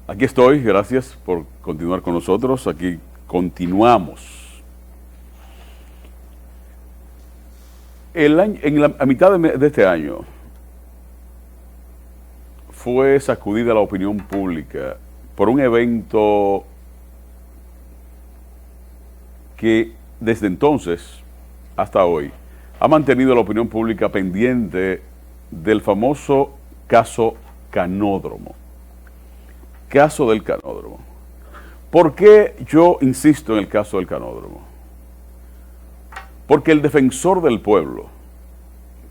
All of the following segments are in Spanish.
Aquí estoy, gracias por continuar con nosotros. Aquí continuamos. A mitad de este año fue sacudida la opinión pública por un evento que desde entonces hasta hoy ha mantenido la opinión pública pendiente del famoso caso Canódromo. Caso del Canódromo. ¿Por qué yo insisto en el caso del Canódromo? Porque el defensor del pueblo,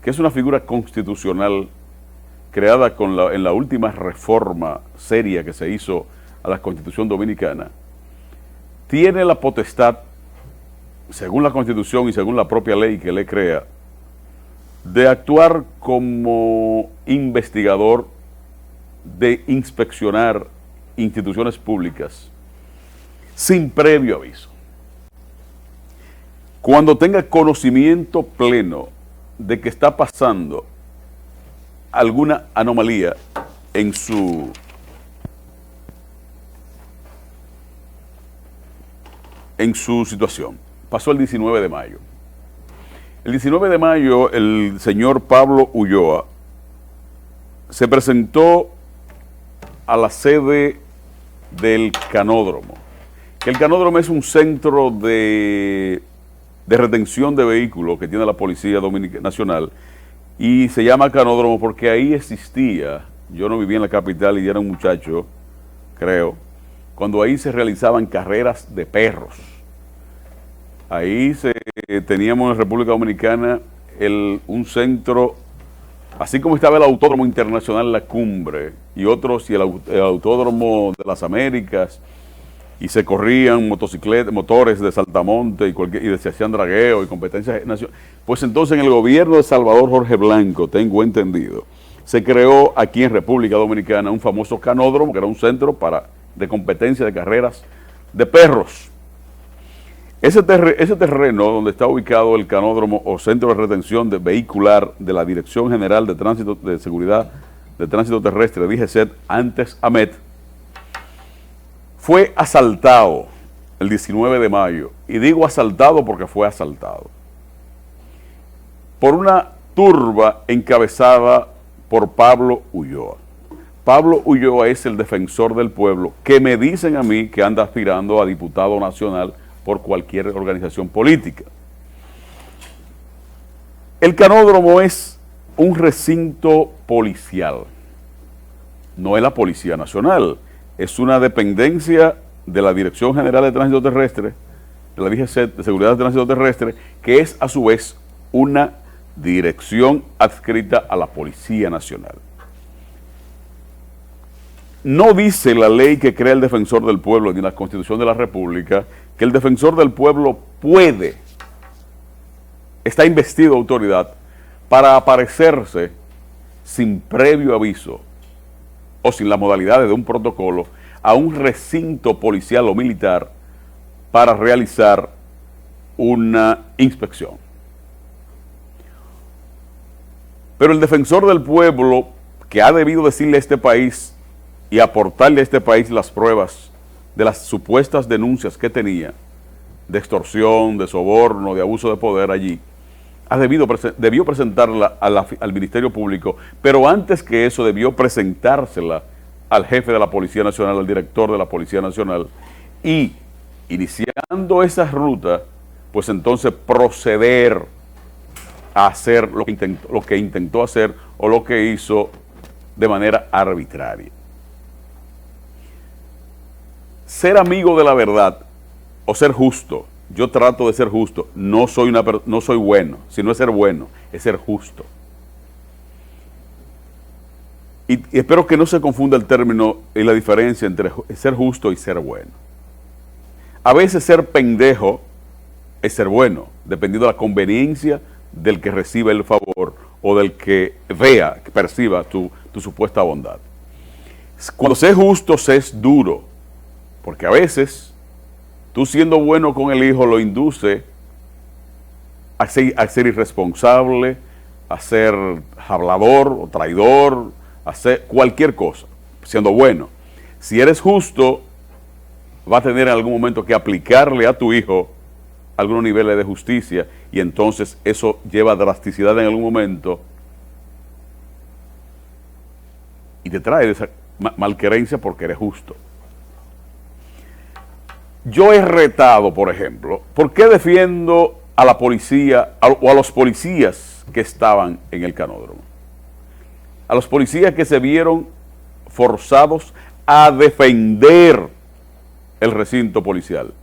que es una figura constitucional creada en la última reforma seria que se hizo a la Constitución Dominicana, tiene la potestad, según la Constitución y según la propia ley que le crea, de actuar como investigador, de inspeccionar instituciones públicas sin previo aviso. Cuando tenga conocimiento pleno de que está pasando alguna anomalía en su situación. Pasó el 19 de mayo. El 19 de mayo el señor Pablo Ulloa se presentó a la sede del Canódromo. El Canódromo es un centro de retención de vehículos que tiene la Policía Nacional y se llama Canódromo porque ahí existía, yo no vivía en la capital y era un muchacho, creo, cuando ahí se realizaban carreras de perros. Ahí teníamos en República Dominicana un centro, así como estaba el Autódromo Internacional La Cumbre y otros, y el Autódromo de las Américas, y se corrían motores de saltamonte y se hacían dragueo y competencias nacionales. Pues entonces en el gobierno de Salvador Jorge Blanco, tengo entendido, se creó aquí en República Dominicana un famoso canódromo, que era un centro de competencia de carreras de perros. Ese terreno donde está ubicado el canódromo o centro de retención vehicular de la Dirección General de Tránsito de Seguridad de Tránsito Terrestre, DGCET, antes AMET, fue asaltado el 19 de mayo. Y digo asaltado porque fue asaltado por una turba encabezada por Pablo Ulloa. Pablo Ulloa es el defensor del pueblo que me dicen a mí que anda aspirando a diputado nacional por cualquier organización política. El Canódromo es un recinto policial, no es la Policía Nacional, es una dependencia de la Dirección General de Tránsito Terrestre, de la DGCET, de Seguridad de Tránsito Terrestre, que es a su vez una dirección adscrita a la Policía Nacional. No dice la ley que crea el defensor del pueblo ni la Constitución de la República que el defensor del pueblo está investido de autoridad para aparecerse sin previo aviso o sin las modalidades de un protocolo a un recinto policial o militar para realizar una inspección. Pero el defensor del pueblo, que ha debido decirle a este país y aportarle a este país las pruebas de las supuestas denuncias que tenía de extorsión, de soborno, de abuso de poder allí, debió presentarla al Ministerio Público, pero antes que eso debió presentársela al jefe de la Policía Nacional, al director de la Policía Nacional, y iniciando esa ruta, pues entonces proceder a hacer lo que intentó hacer o lo que hizo de manera arbitraria. Ser amigo de la verdad o ser justo, yo trato de ser justo, no soy bueno, sino es ser bueno, es ser justo. Y espero que no se confunda el término y la diferencia entre ser justo y ser bueno. A veces ser pendejo es ser bueno, dependiendo de la conveniencia del que recibe el favor o del que perciba tu supuesta bondad. Cuando se es justo, se es duro, porque a veces tú siendo bueno con el hijo lo induce a ser irresponsable, a ser hablador o traidor, a hacer cualquier cosa, siendo bueno. Si eres justo, va a tener en algún momento que aplicarle a tu hijo algunos niveles de justicia, y entonces eso lleva drasticidad en algún momento y te trae esa malquerencia porque eres justo. Yo he retado, por ejemplo, ¿por qué defiendo a la policía o a los policías que estaban en el canódromo? A los policías que se vieron forzados a defender el recinto policial,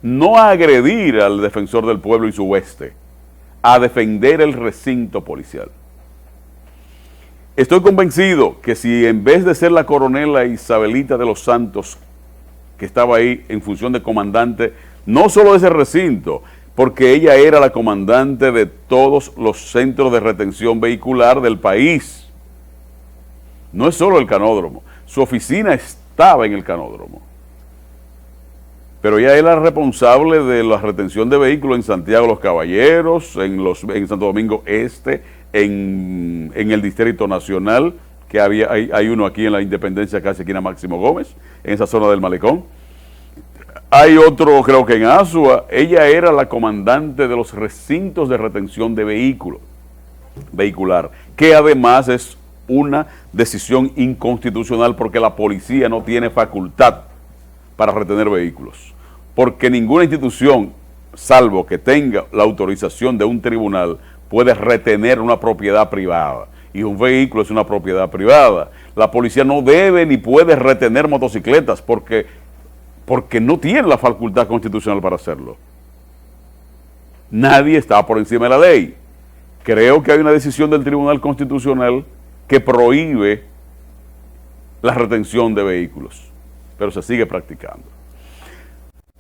no a agredir al defensor del pueblo y su hueste, a defender el recinto policial. Estoy convencido que si en vez de ser la coronela Isabelita de los Santos, que estaba ahí en función de comandante, no solo de ese recinto, porque ella era la comandante de todos los centros de retención vehicular del país. No es solo el canódromo, su oficina estaba en el canódromo. Pero ella era responsable de la retención de vehículos en Santiago de los Caballeros, en Santo Domingo Este, en el Distrito Nacional, que hay uno aquí en la Independencia, casi aquí en Máximo Gómez, en esa zona del Malecón. Hay otro, creo que en Asua. Ella era la comandante de los recintos de retención de vehículos, vehicular, que además es una decisión inconstitucional porque la policía no tiene facultad para retener vehículos. Porque ninguna institución, salvo que tenga la autorización de un tribunal, puede retener una propiedad privada. Y un vehículo es una propiedad privada. La policía no debe ni puede retener motocicletas porque no tiene la facultad constitucional para hacerlo. Nadie está por encima de la ley. Creo que hay una decisión del Tribunal Constitucional que prohíbe la retención de vehículos, pero se sigue practicando.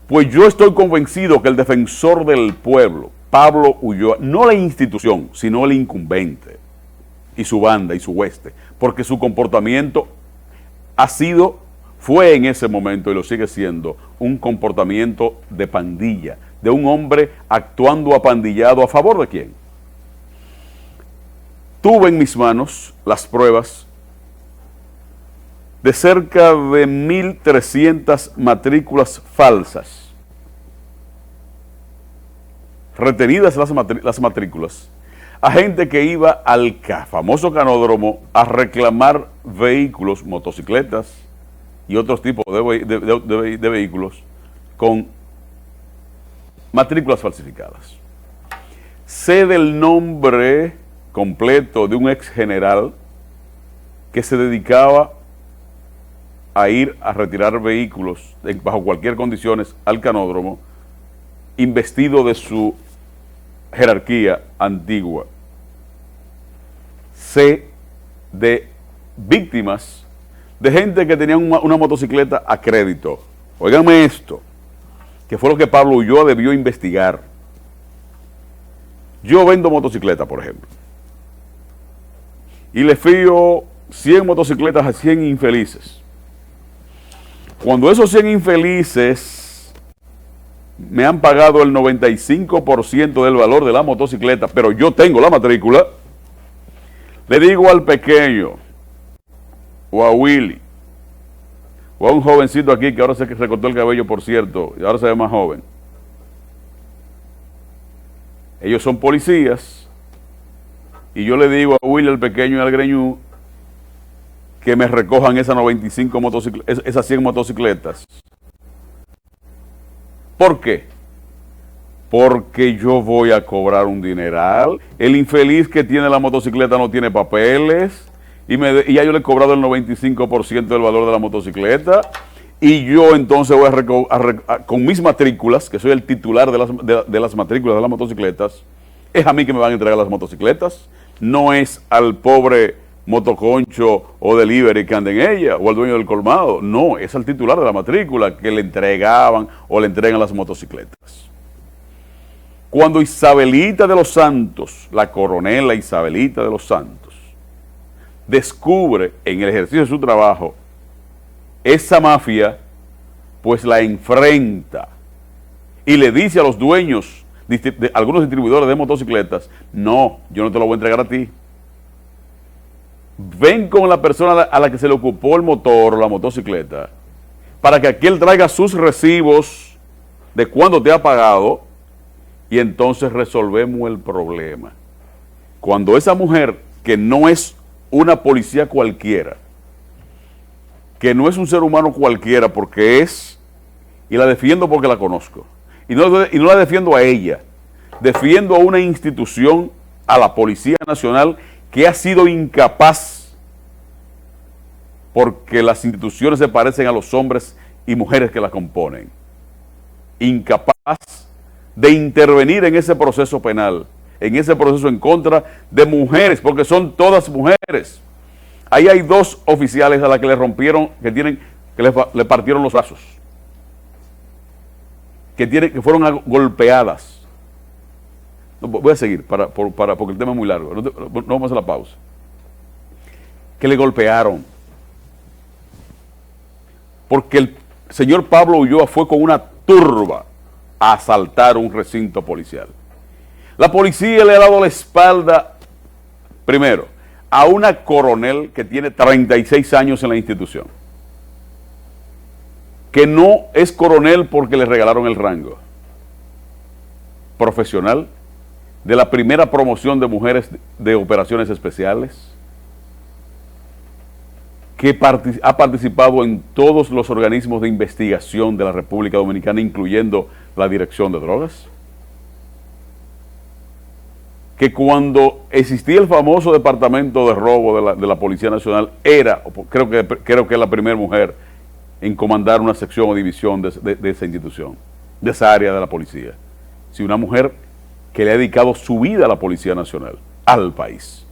Pues yo estoy convencido que el defensor del pueblo, Pablo Ulloa, no la institución, sino el incumbente, y su banda y su hueste, porque su comportamiento fue en ese momento y lo sigue siendo, un comportamiento de pandilla, de un hombre actuando apandillado. ¿A favor de quién? Tuve en mis manos las pruebas de cerca de 1.300 matrículas falsas, retenidas las matrículas, a gente que iba al famoso canódromo a reclamar vehículos, motocicletas y otros tipos de vehículos con matrículas falsificadas. Sé del nombre completo de un ex general que se dedicaba a ir a retirar vehículos bajo cualquier condiciones al canódromo, investido de su jerarquía antigua. Sé de víctimas de gente que tenía una motocicleta a crédito. Óigame esto, que fue lo que Pablo Ulloa debió investigar. Yo vendo motocicletas, por ejemplo, y le fío 100 motocicletas a 100 infelices. Cuando esos 100 infelices me han pagado el 95% del valor de la motocicleta, pero yo tengo la matrícula, le digo al pequeño, o a Willy, o a un jovencito aquí que ahora se recortó el cabello, por cierto, y ahora se ve más joven. Ellos son policías, y yo le digo a Willy, al pequeño y al greñú, que me recojan esas 95 esas 100 motocicletas. ¿Por qué? Porque yo voy a cobrar un dineral. El infeliz que tiene la motocicleta no tiene papeles, y ya yo le he cobrado el 95% del valor de la motocicleta, y yo entonces voy con mis matrículas, que soy el titular de las matrículas de las motocicletas, es a mí que me van a entregar las motocicletas, no es al pobre motoconcho o delivery que anda en ella, o al dueño del colmado. No, es al titular de la matrícula que le entregaban o le entregan las motocicletas. Cuando Isabelita de los Santos, la coronela Isabelita de los Santos, descubre en el ejercicio de su trabajo esa mafia, pues la enfrenta y le dice a los dueños de algunos distribuidores de motocicletas: no, yo no te lo voy a entregar a ti. ven con la persona a la que se le ocupó el motor o la motocicleta para que aquel traiga sus recibos de cuándo te ha pagado y entonces resolvemos el problema. Cuando esa mujer, que no es una policía cualquiera, que no es un ser humano cualquiera porque es, y la defiendo porque la conozco, y no la defiendo a ella, defiendo a una institución, a la Policía Nacional, que ha sido incapaz, porque las instituciones se parecen a los hombres y mujeres que la componen, incapaz de intervenir en ese proceso penal, en ese proceso en contra de mujeres, porque son todas mujeres. Ahí hay 2 oficiales a las que le rompieron, le partieron los brazos, que fueron golpeadas. No, voy a seguir porque el tema es muy largo. No vamos a hacer la pausa. Que le golpearon. Porque el señor Pablo Ulloa fue con una turba a asaltar un recinto policial. La policía le ha dado la espalda, primero, a una coronel que tiene 36 años en la institución, que no es coronel porque le regalaron el rango, profesional, de la primera promoción de mujeres de operaciones especiales, que ha participado en todos los organismos de investigación de la República Dominicana, incluyendo la Dirección de Drogas, que cuando existía el famoso departamento de robo de la Policía Nacional, creo que es la primera mujer en comandar una sección o división de esa institución, de esa área de la policía. Sí, una mujer que le ha dedicado su vida a la Policía Nacional, al país,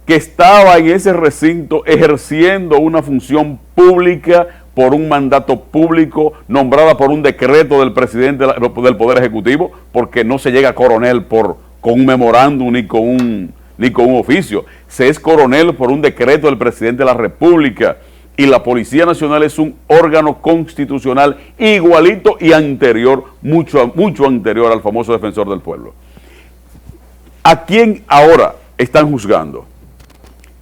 que estaba en ese recinto ejerciendo una función pública por un mandato público, nombrada por un decreto del presidente del Poder Ejecutivo, porque no se llega a coronel con un memorándum ni con un oficio. Se es coronel por un decreto del presidente de la República, y la Policía Nacional es un órgano constitucional igualito y anterior, mucho anterior al famoso defensor del pueblo. ¿A quién ahora están juzgando?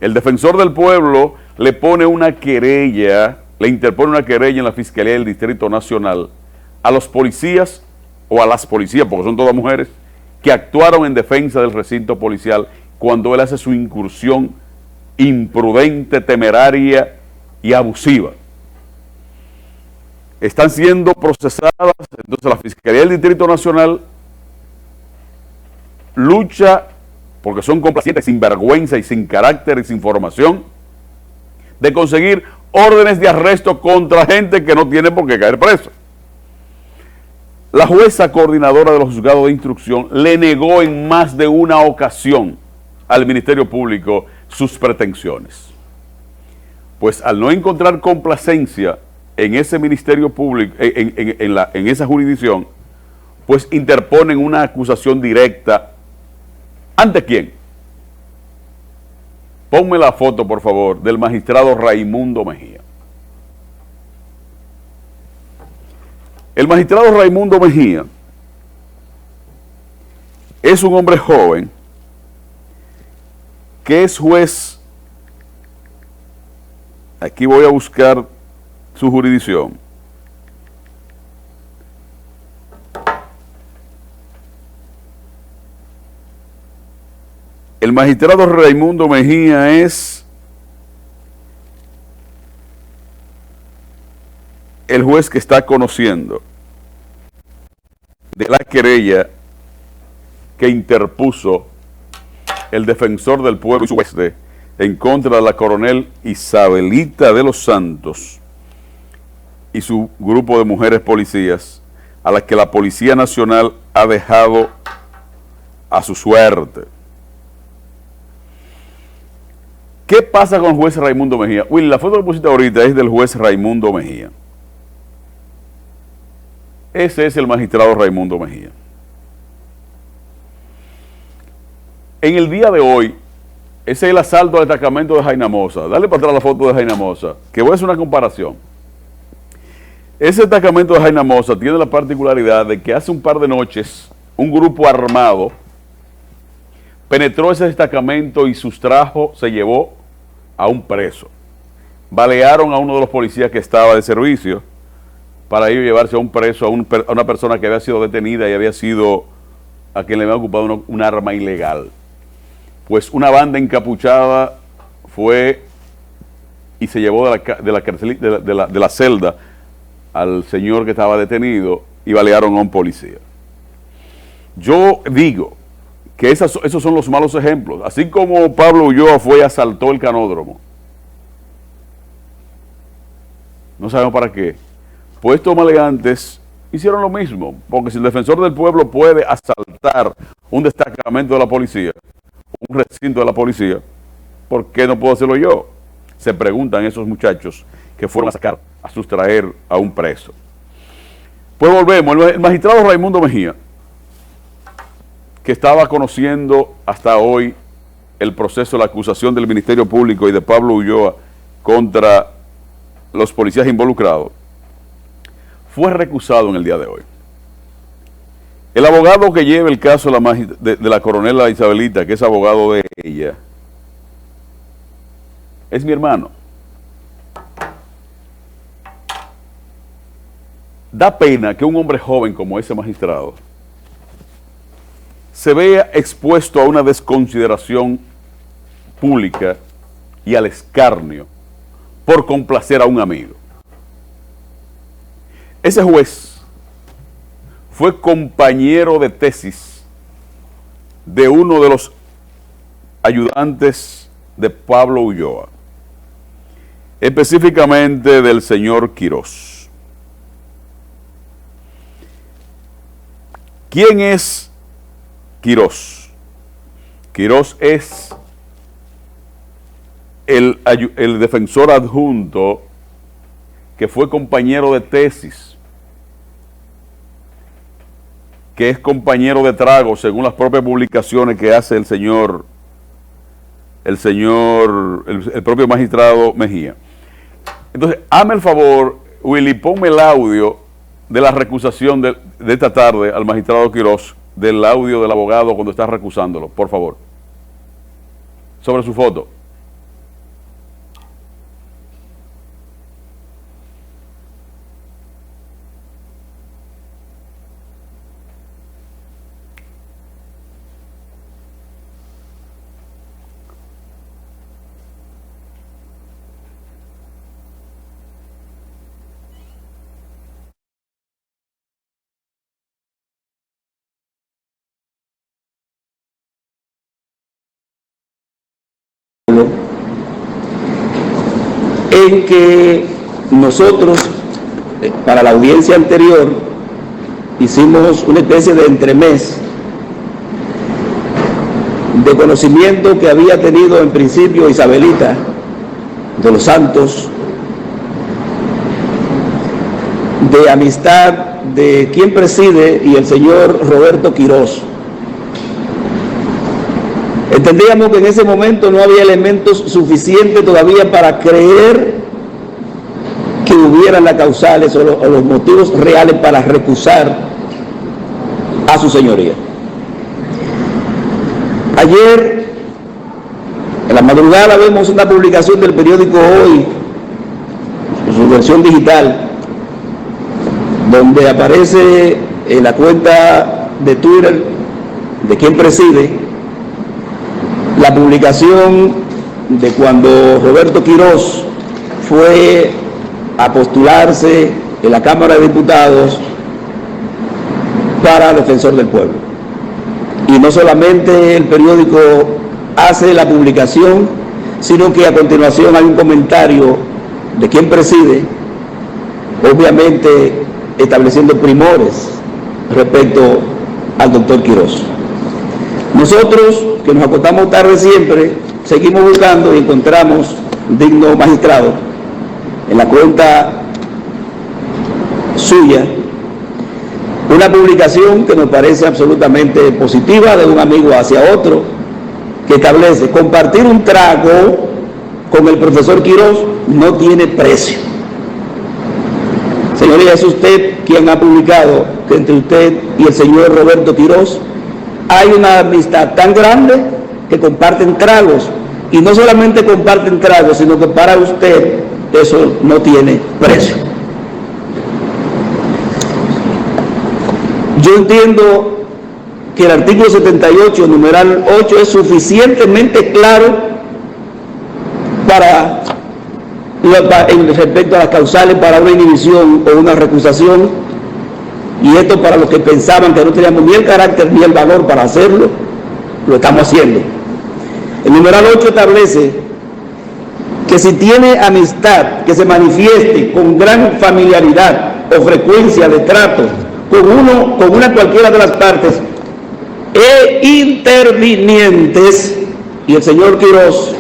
El defensor del pueblo le interpone una querella en la Fiscalía del Distrito Nacional a los policías, o a las policías, porque son todas mujeres, que actuaron en defensa del recinto policial cuando él hace su incursión imprudente, temeraria y abusiva. Están siendo procesadas. Entonces la Fiscalía del Distrito Nacional lucha, porque son complacientes, sin vergüenza y sin carácter y sin formación, de conseguir órdenes de arresto contra gente que no tiene por qué caer preso. La jueza coordinadora de los juzgados de instrucción le negó en más de una ocasión al Ministerio Público sus pretensiones. Pues al no encontrar complacencia en ese Ministerio Público, en esa jurisdicción, pues interponen una acusación directa. ¿Ante quién? Ponme la foto, por favor, del magistrado Raimundo Mejía. El magistrado Raimundo Mejía es un hombre joven que es juez. Aquí voy a buscar su jurisdicción. El magistrado Raimundo Mejía es el juez que está conociendo de la querella que interpuso el defensor del pueblo y su juez en contra de la coronel Isabelita de los Santos y su grupo de mujeres policías, a las que la Policía Nacional ha dejado a su suerte. ¿Qué pasa con el juez Raimundo Mejía? Willy, la foto que pusiste ahorita es del juez Raimundo Mejía. Ese es el magistrado Raimundo Mejía. En el día de hoy, ese es el asalto al destacamento de Jaina Mosa. Dale para atrás la foto de Jaina Mosa, que voy a hacer una comparación. Ese destacamento de Jaina Mosa tiene la particularidad de que hace un par de noches un grupo armado penetró ese destacamento y sustrajo, se llevó a un preso. Balearon a uno de los policías que estaba de servicio para ir a llevarse a un preso, a una persona que había sido detenida y había sido, a quien le había ocupado un arma ilegal. Pues una banda encapuchada fue y se llevó de la celda al señor que estaba detenido y balearon a un policía. Yo digo que esos son los malos ejemplos. Así como Pablo Ulloa fue y asaltó el canódromo, no sabemos para qué, pues estos maleantes hicieron lo mismo, porque si el defensor del pueblo puede asaltar un destacamento de la policía, un recinto de la policía, ¿por qué no puedo hacerlo yo? Se preguntan esos muchachos que fueron a sacar, a sustraer a un preso. Pues volvemos, el magistrado Raimundo Mejía, que estaba conociendo hasta hoy el proceso de la acusación del Ministerio Público y de Pablo Ulloa contra los policías involucrados, fue recusado en el día de hoy. El abogado que lleva el caso de la coronela Isabelita, que es abogado de ella, es mi hermano. Da pena que un hombre joven como ese magistrado se vea expuesto a una desconsideración pública y al escarnio por complacer a un amigo. Ese juez fue compañero de tesis de uno de los ayudantes de Pablo Ulloa, específicamente del señor Quirós. ¿Quién es Quirós? Quirós es el defensor adjunto que fue compañero de tesis, que es compañero de trago, según las propias publicaciones que hace el propio magistrado Mejía. Entonces, hazme el favor, Willy, ponme el audio de la recusación de esta tarde al magistrado Quirós, del audio del abogado cuando está recusándolo, por favor. Sobre su foto. En que nosotros, para la audiencia anterior, hicimos una especie de entremés de conocimiento que había tenido en principio Isabelita de los Santos, de amistad de quien preside y el señor Roberto Quirós. Entendíamos que en ese momento no había elementos suficientes todavía para creer que hubieran las causales o los motivos reales para recusar a su señoría. Ayer, en la madrugada, vemos una publicación del periódico Hoy, en su versión digital, donde aparece en la cuenta de Twitter de quien preside la publicación de cuando Roberto Quirós fue a postularse en la Cámara de Diputados para defensor del pueblo. Y no solamente el periódico hace la publicación, sino que a continuación hay un comentario de quien preside, obviamente estableciendo primores respecto al doctor Quirós. Nosotros, que nos acostamos tarde siempre, seguimos buscando y encontramos digno magistrado en la cuenta suya una publicación que nos parece absolutamente positiva de un amigo hacia otro, que establece: compartir un trago con el profesor Quirós no tiene precio. Señoría, es usted quien ha publicado que entre usted y el señor Roberto Quirós hay una amistad tan grande que comparten tragos y no solamente comparten tragos, sino que para usted eso no tiene precio. Yo entiendo que el artículo 78, numeral 8, es suficientemente claro para respecto a las causales para una inhibición o una recusación, y esto para los que pensaban que no teníamos ni el carácter ni el valor para hacerlo, lo estamos haciendo. El numeral 8 establece que si tiene amistad que se manifieste con gran familiaridad o frecuencia de trato con una cualquiera de las partes e intervinientes, y el señor Quirós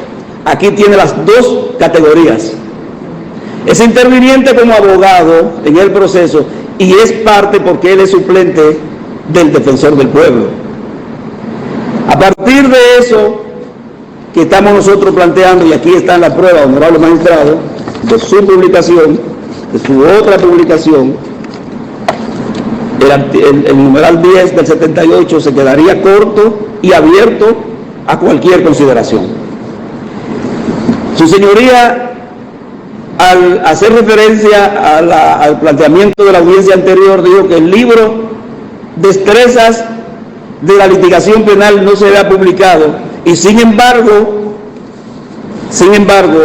aquí tiene las dos categorías: es interviniente como abogado en el proceso y es parte porque él es suplente del defensor del pueblo. A partir de eso que estamos nosotros planteando, y aquí está en la prueba, honorable magistrado, de su publicación, de su otra publicación, el numeral 10 del 78 se quedaría corto y abierto a cualquier consideración. Su señoría, al hacer referencia al planteamiento de la audiencia anterior, dijo que el libro Destrezas de la litigación penal no se había publicado, y sin embargo,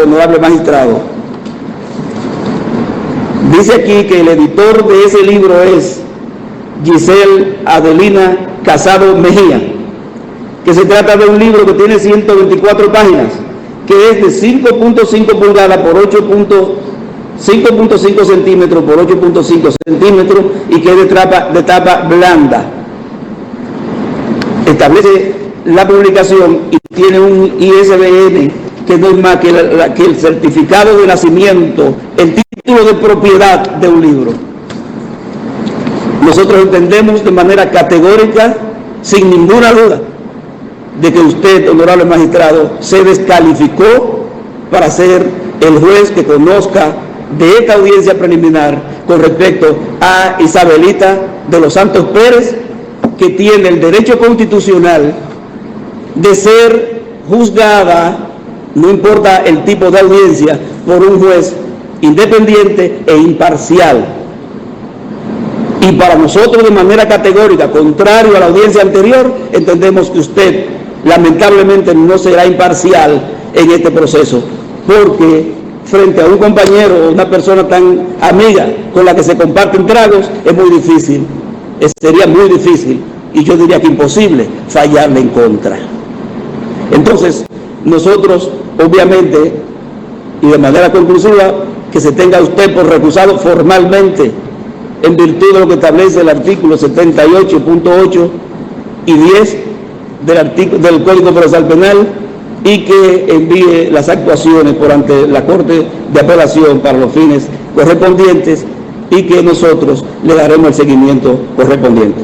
honorable magistrado, dice aquí que el editor de ese libro es Giselle Adelina Casado Mejía, que se trata de un libro que tiene 124 páginas, que es de 5.5 pulgadas por 5.5 centímetros por 8.5 centímetros y que es de tapa blanda. Establece la publicación y tiene un ISBN que no es más que el certificado de nacimiento, el título de propiedad de un libro. Nosotros entendemos de manera categórica, sin ninguna duda, de que usted, honorable magistrado, se descalificó para ser el juez que conozca de esta audiencia preliminar con respecto a Isabelita de los Santos Pérez, que tiene el derecho constitucional de ser juzgada, no importa el tipo de audiencia, por un juez independiente e imparcial. Y para nosotros, de manera categórica, contrario a la audiencia anterior, entendemos que usted lamentablemente no será imparcial en este proceso, porque frente a un compañero o una persona tan amiga con la que se comparten tragos, es muy difícil, sería muy difícil, y yo diría que imposible, fallarle en contra. Entonces, nosotros, obviamente, y de manera conclusiva, que se tenga usted por recusado formalmente, en virtud de lo que establece el artículo 78.8 y 10 del Código Procesal Penal, y que envíe las actuaciones por ante la Corte de Apelación para los fines correspondientes, y que nosotros le daremos el seguimiento correspondiente.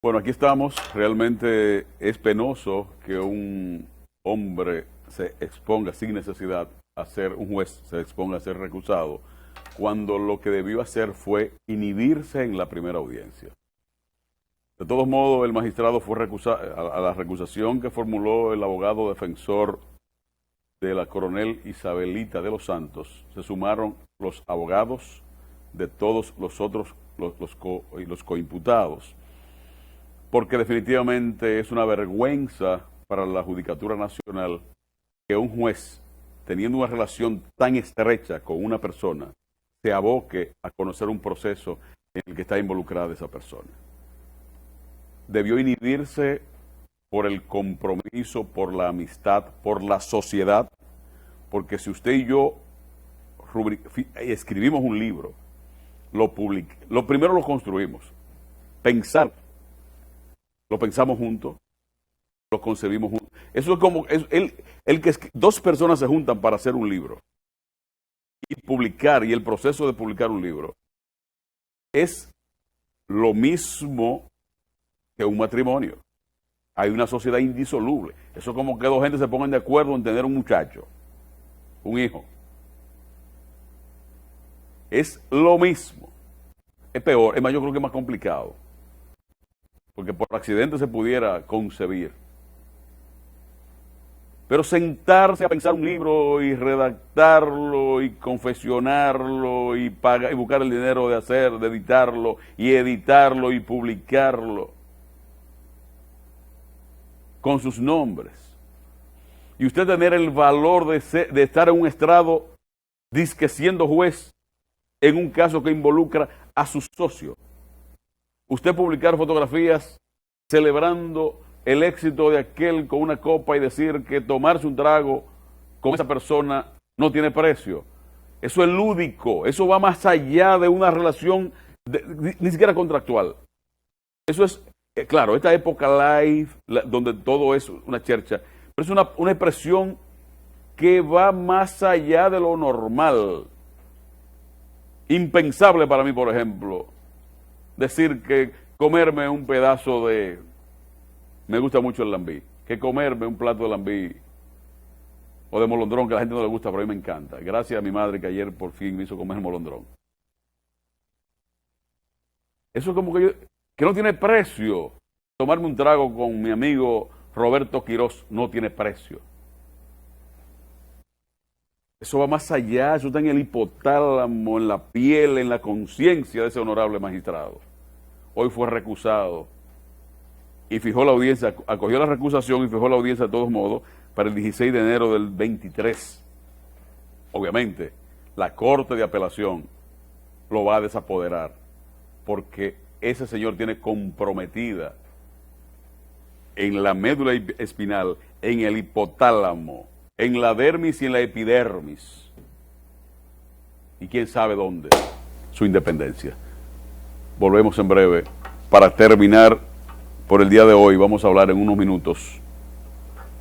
Bueno, aquí estamos. Realmente es penoso que un hombre se exponga sin necesidad a ser, un juez se exponga a ser recusado, cuando lo que debió hacer fue inhibirse en la primera audiencia. De todos modos, el magistrado fue recusado. A la recusación que formuló el abogado defensor de la coronel Isabelita de los Santos, se sumaron los abogados de todos los otros, los coimputados, porque definitivamente es una vergüenza para la Judicatura Nacional que un juez, teniendo una relación tan estrecha con una persona, se aboque a conocer un proceso en el que está involucrada esa persona. Debió inhibirse por el compromiso, por la amistad, por la sociedad, porque si usted y yo escribimos un libro, lo primero lo construimos, lo pensamos juntos, lo concebimos juntos. Eso es como dos personas se juntan para hacer un libro y publicar, y el proceso de publicar un libro es lo mismo que un matrimonio. Hay una sociedad indisoluble. Eso es como que dos gentes se pongan de acuerdo en tener un muchacho, un hijo. Es lo mismo. es peor, es más, yo creo que es más complicado, porque por accidente se pudiera concebir. Pero sentarse a pensar un libro y redactarlo y confeccionarlo y pagar, y buscar el dinero de editarlo y publicarlo con sus nombres. Y usted tener el valor de estar en un estrado disque siendo juez en un caso que involucra a sus socios. Usted publicar fotografías celebrando el éxito de aquel con una copa y decir que tomarse un trago con esa persona no tiene precio. Eso es lúdico, eso va más allá de una relación ni siquiera contractual. Eso es, claro, esta época live, donde todo es una chercha, pero es una expresión que va más allá de lo normal. Impensable para mí, por ejemplo, decir que comerme un pedazo de... Me gusta mucho el lambí. Que comerme un plato de lambí o de molondrón, que a la gente no le gusta, pero a mí me encanta. Gracias a mi madre que ayer por fin me hizo comer molondrón. Eso es como que no tiene precio. Tomarme un trago con mi amigo Roberto Quirós no tiene precio. Eso va más allá, eso está en el hipotálamo, en la piel, en la conciencia de ese honorable magistrado. Hoy fue recusado y fijó la audiencia, acogió la recusación y fijó la audiencia de todos modos para el 16 de enero del 23. Obviamente, la Corte de Apelación lo va a desapoderar porque ese señor tiene comprometida en la médula espinal, en el hipotálamo, en la dermis y en la epidermis, y quién sabe dónde, su independencia. Volvemos en breve. Para terminar, por el día de hoy, vamos a hablar en unos minutos